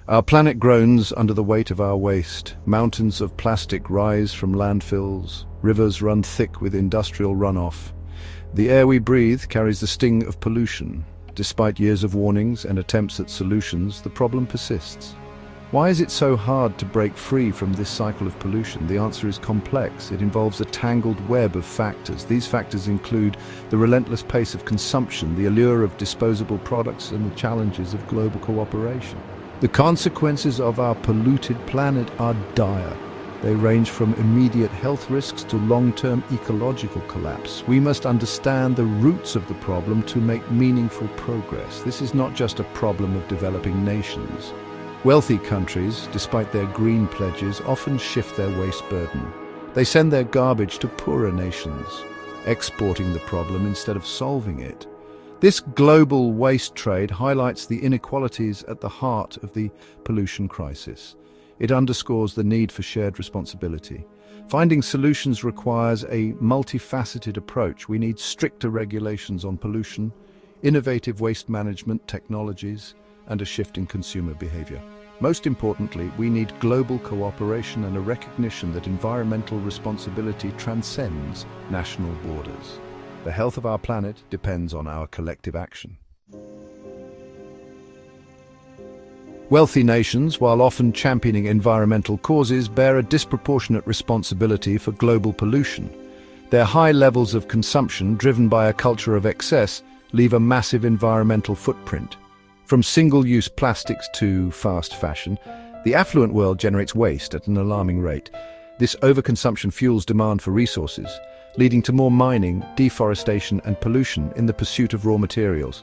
Our planet groans under the weight of our waste. Mountains of plastic rise from landfills. Rivers run thick with industrial runoff. The air we breathe carries the sting of pollution. Despite years of warnings and attempts at solutions, the problem persists. Why is it so hard to break free from this cycle of pollution? The answer is complex. It involves a tangled web of factors. These factors include the relentless pace of consumption, the allure of disposable products, and the challenges of global cooperation. The consequences of our polluted planet are dire. They range from immediate health risks to long-term ecological collapse. We must understand the roots of the problem to make meaningful progress. This is not just a problem of developing nations. Wealthy countries, despite their green pledges, often shift their waste burden. They send their garbage to poorer nations, exporting the problem instead of solving it. This global waste trade highlights the inequalities at the heart of the pollution crisis. It underscores the need for shared responsibility. Finding solutions requires a multifaceted approach. We need stricter regulations on pollution, innovative waste management technologies, and a shift in consumer behavior. Most importantly, we need global cooperation and a recognition that environmental responsibility transcends national borders. The health of our planet depends on our collective action. Wealthy nations, while often championing environmental causes, bear a disproportionate responsibility for global pollution. Their high levels of consumption, driven by a culture of excess, leave a massive environmental footprint. From single-use plastics to fast fashion, the affluent world generates waste at an alarming rate. This overconsumption fuels demand for resources, leading to more mining, deforestation, and pollution in the pursuit of raw materials.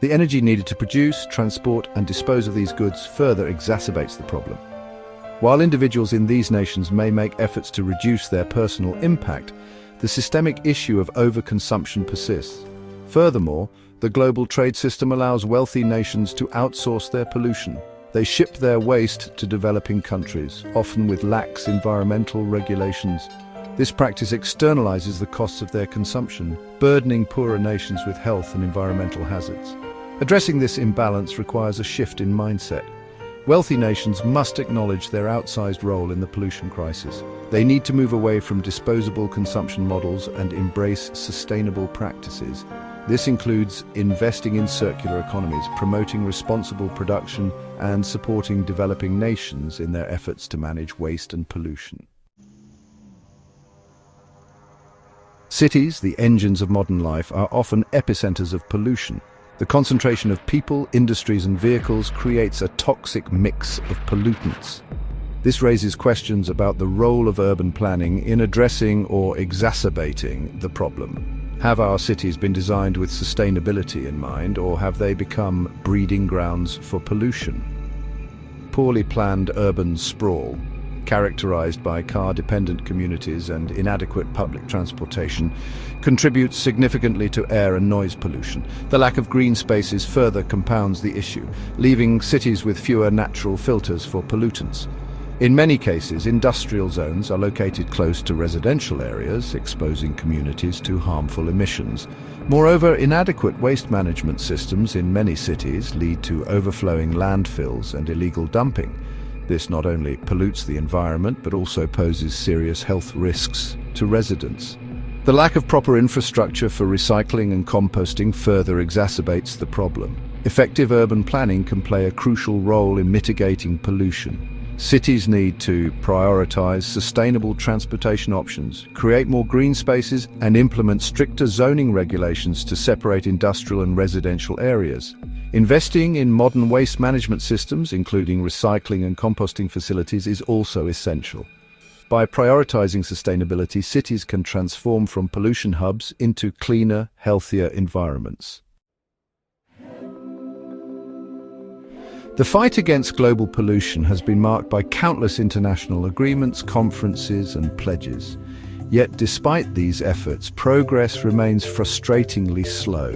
The energy needed to produce, transport, and dispose of these goods further exacerbates the problem. While individuals in these nations may make efforts to reduce their personal impact, the systemic issue of overconsumption persists. Furthermore, the global trade system allows wealthy nations to outsource their pollution. They ship their waste to developing countries, often with lax environmental regulations. This practice externalizes the costs of their consumption, burdening poorer nations with health and environmental hazards. Addressing this imbalance requires a shift in mindset. Wealthy nations must acknowledge their outsized role in the pollution crisis. They need to move away from disposable consumption models and embrace sustainable practices. This includes investing in circular economies, promoting responsible production, and supporting developing nations in their efforts to manage waste and pollution. Cities, the engines of modern life, are often epicenters of pollution. The concentration of people, industries, and vehicles creates a toxic mix of pollutants. This raises questions about the role of urban planning in addressing or exacerbating the problem. Have our cities been designed with sustainability in mind, or have they become breeding grounds for pollution? Poorly planned urban sprawl, characterized by car-dependent communities and inadequate public transportation, contributes significantly to air and noise pollution. The lack of green spaces further compounds the issue, leaving cities with fewer natural filters for pollutants. In many cases, industrial zones are located close to residential areas, exposing communities to harmful emissions. Moreover, inadequate waste management systems in many cities lead to overflowing landfills and illegal dumping. This not only pollutes the environment, but also poses serious health risks to residents. The lack of proper infrastructure for recycling and composting further exacerbates the problem. Effective urban planning can play a crucial role in mitigating pollution. Cities need to prioritize sustainable transportation options, create more green spaces, and implement stricter zoning regulations to separate industrial and residential areas. Investing in modern waste management systems, including recycling and composting facilities, is also essential. By prioritizing sustainability, cities can transform from pollution hubs into cleaner, healthier environments. The fight against global pollution has been marked by countless international agreements, conferences, and pledges. Yet, despite these efforts, progress remains frustratingly slow.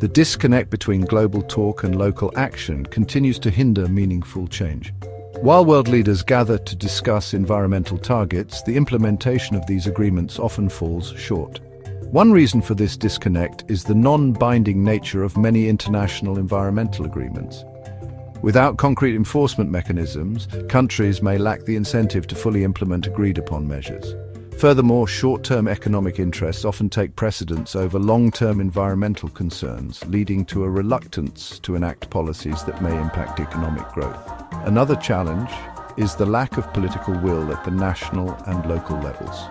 The disconnect between global talk and local action continues to hinder meaningful change. While world leaders gather to discuss environmental targets, the implementation of these agreements often falls short. One reason for this disconnect is the non-binding nature of many international environmental agreements. Without concrete enforcement mechanisms, countries may lack the incentive to fully implement agreed-upon measures. Furthermore, short-term economic interests often take precedence over long-term environmental concerns, leading to a reluctance to enact policies that may impact economic growth. Another challenge is the lack of political will at the national and local levels.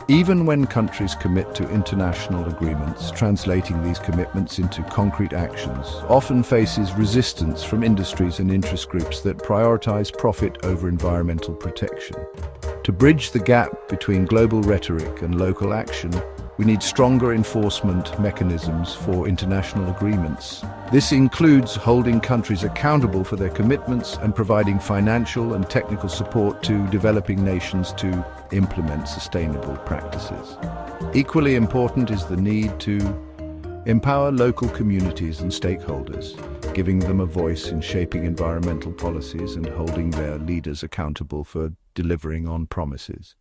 Even when countries commit to international agreements, translating these commitments into concrete actions often faces resistance from industries and interest groups that prioritize profit over environmental protection. To bridge the gap between global rhetoric and local action, we need stronger enforcement mechanisms for international agreements. This includes holding countries accountable for their commitments and providing financial and technical support to developing nations to implement sustainable practices. Equally important is the need to empower local communities and stakeholders, giving them a voice in shaping environmental policies and holding their leaders accountable for delivering on promises.